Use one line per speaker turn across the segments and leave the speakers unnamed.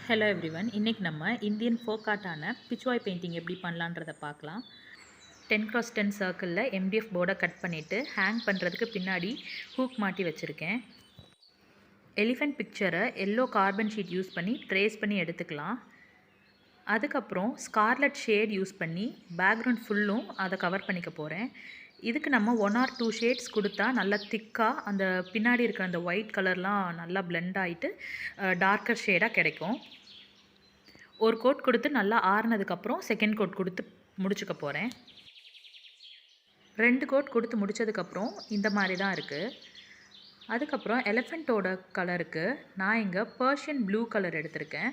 Hello everyone, இன்றைக்கி நம்ம Indian folk ஆர்ட்டான pichwai painting எப்படி பண்ணலான்றதை பார்க்கலாம். 10x10 சர்க்கிளில் MDF போர்டை கட் பண்ணிவிட்டு ஹேங் பண்ணுறதுக்கு பின்னாடி ஹூக் மாட்டி வச்சுருக்கேன். எலிஃபெண்ட் பிக்சரை எல்லோ கார்பன் ஷீட் யூஸ் பண்ணி ட்ரேஸ் பண்ணி எடுத்துக்கலாம். அதுக்கப்புறம் ஸ்கார்லெட் ஷேட் யூஸ் பண்ணி பேக்ரவுண்ட் ஃபுல்லும் அதை கவர் பண்ணிக்க போகிறேன். இதுக்கு நம்ம 1 or 2 ஷேட்ஸ் கொடுத்தா நல்லா திக்காக அந்த பின்னாடி இருக்கிற அந்த ஒயிட் கலர்லாம் நல்லா பிளெண்ட் ஆகிட்டு டார்க்கர் ஷேடாக கிடைக்கும். ஒரு கோட் கொடுத்து நல்லா ஆறுனதுக்கப்புறம் செகண்ட் கோட் கொடுத்து முடிச்சுக்க போகிறேன். 2 கோட் கொடுத்து முடித்ததுக்கப்புறம் இந்த மாதிரி தான் இருக்குது. அதுக்கப்புறம் எலிஃபெண்ட்டோட கலருக்கு நான் இங்கே பர்ஷியன் ப்ளூ கலர் எடுத்திருக்கேன்.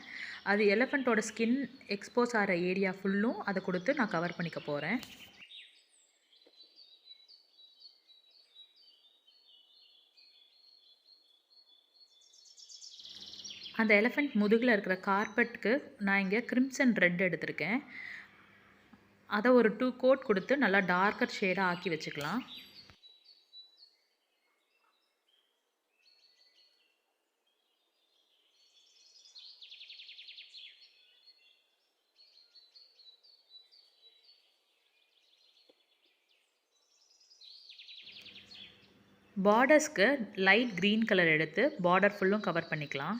அது எலிஃபெண்ட்டோட ஸ்கின் எக்ஸ்போஸ் ஆகிற ஏரியா ஃபுல்லும் அதை கொடுத்து நான் கவர் பண்ணிக்க போகிறேன். அந்த எலிஃபெண்ட் முதுகில் இருக்கிற கார்பெட்டுக்கு நான் இங்கே கிரிம்சன் ரெட் எடுத்திருக்கேன். அதை ஒரு 2 கோட் கொடுத்து நல்லா டார்க்கர் ஷேடாக ஆக்கி வச்சுக்கலாம். பார்டர்ஸ்க்கு லைட் க்ரீன் கலர் எடுத்து பார்டர் ஃபுல்லும் கவர் பண்ணிக்கலாம்.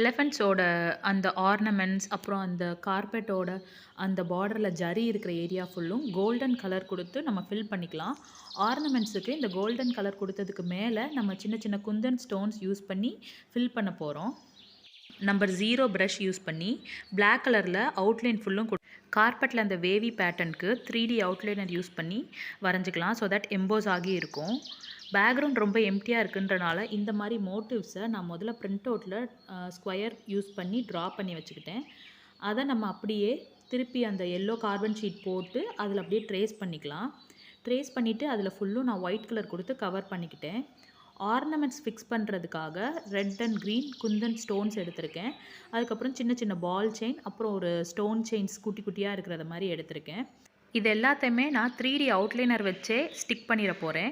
எலிஃபெண்ட்ஸோட அந்த ஆர்னமெண்ட்ஸ் அப்புறம் அந்த கார்பெட்டோட அந்த பார்டரில் ஜரி இருக்கிற ஏரியா ஃபுல்லும் கோல்டன் கலர் கொடுத்து நம்ம ஃபில் பண்ணிக்கலாம். ஆர்னமெண்ட்ஸுக்கு இந்த கோல்டன் கலர் கொடுத்ததுக்கு மேலே நம்ம சின்ன சின்ன குந்தன் ஸ்டோன்ஸ் யூஸ் பண்ணி ஃபில் பண்ண போகிறோம். நம்பர் 0 ப்ரஷ் யூஸ் பண்ணி பிளாக் கலரில் அவுட்லைன் ஃபுல்லும் கார்பெட்டில் அந்த வேவி பேட்டர்னுக்கு 3D அவுட்லைனர் யூஸ் பண்ணி வரைஞ்சிக்கலாம். ஸோ தட் எம்போஸ் ஆகி இருக்கும். பேக்ரவுண்ட் ரொம்ப எம்டியாக இருக்குன்றனால இந்த மாதிரி மோட்டிவ்ஸை நான் முதல்ல பிரிண்ட் அவுட்டில் ஸ்கொயர் யூஸ் பண்ணி ட்ரா பண்ணி வச்சுக்கிட்டேன். அதை நம்ம அப்படியே திருப்பி அந்த எல்லோ கார்பன் ஷீட் போட்டு அதில் அப்படியே ட்ரேஸ் பண்ணிக்கலாம். ட்ரேஸ் பண்ணிவிட்டு அதில் ஃபுல்லும் நான் ஒயிட் கலர் கொடுத்து கவர் பண்ணிக்கிட்டேன். ஆர்னமெண்ட்ஸ் ஃபிக்ஸ் பண்ணுறதுக்காக red and green Kundan stones எடுத்திருக்கேன். அதுக்கப்புறம் சின்ன சின்ன பால் செயின் அப்புறம் ஒரு ஸ்டோன் செயின்ஸ் குட்டி குட்டியாக இருக்கிறத மாதிரி எடுத்திருக்கேன். இது எல்லாத்தையுமே நான் 3D அவுட்லைனர் வச்சே ஸ்டிக் பண்ணிட போகிறேன்.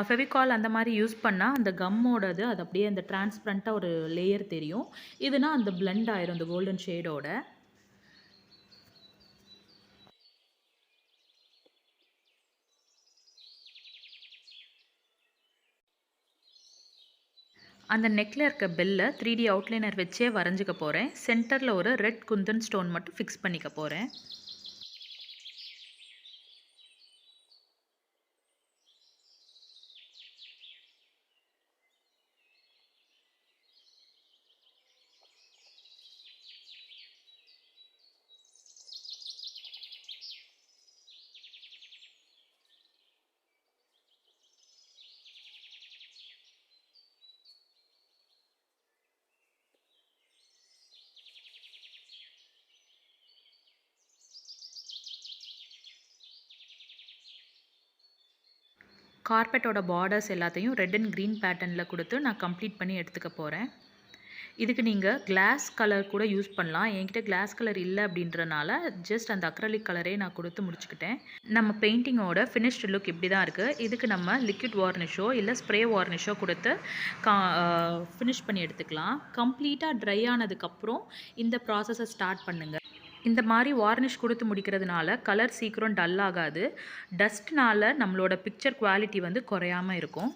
ஃபெவிகால் அந்த மாதிரி யூஸ் பண்ணால் அந்த கம்மோடது அது அப்படியே அந்த டிரான்ஸ்பரண்ட்டாக ஒரு லேயர் தெரியும். இதுனா அந்த பிளெண்ட் ஆயிரும் அந்த கோல்டன் ஷேடோட. அந்த நெக்கில் இருக்க பெல்லை 3D அவுட்லைனர் வச்சே வரைஞ்சிக்க போகிறேன். சென்டரில் ஒரு ரெட் குந்தன் ஸ்டோன் மட்டும் ஃபிக்ஸ் பண்ணிக்க போகிறேன். கார்பெட்டோட பார்டர்ஸ் எல்லாத்தையும் ரெட் அண்ட் க்ரீன் பேட்டர்னில் கொடுத்து நான் கம்ப்ளீட் பண்ணி எடுத்துக்க போகிறேன். இதுக்கு நீங்கள் கிளாஸ் கலர் கூட யூஸ் பண்ணலாம். என்கிட்ட கிளாஸ் கலர் இல்லை அப்படின்றனால ஜஸ்ட் அந்த அக்ரலிக் கலரே நான் கொடுத்து முடிச்சுக்கிட்டேன். நம்ம பெயிண்டிங்கோட ஃபினிஷ்டு லுக் இப்படி தான் இருக்குது. இதுக்கு நம்ம லிக்விட் வார்னிஷோ இல்லை ஸ்ப்ரே வார்னிஷோ கொடுத்து ஃபினிஷ் பண்ணி எடுத்துக்கலாம். கம்ப்ளீட்டாக ட்ரை ஆனதுக்கப்புறம் இந்த ப்ராசஸை ஸ்டார்ட் பண்ணுங்கள். இந்த மாதிரி வார்னிஷ் கொடுத்து முடிக்கிறதுனால கலர் சீக்கிரம் டல் ஆகாது. டஸ்ட்னால் நம்மளோட பிக்சர் குவாலிட்டி வந்து குறையாமல் இருக்கும்.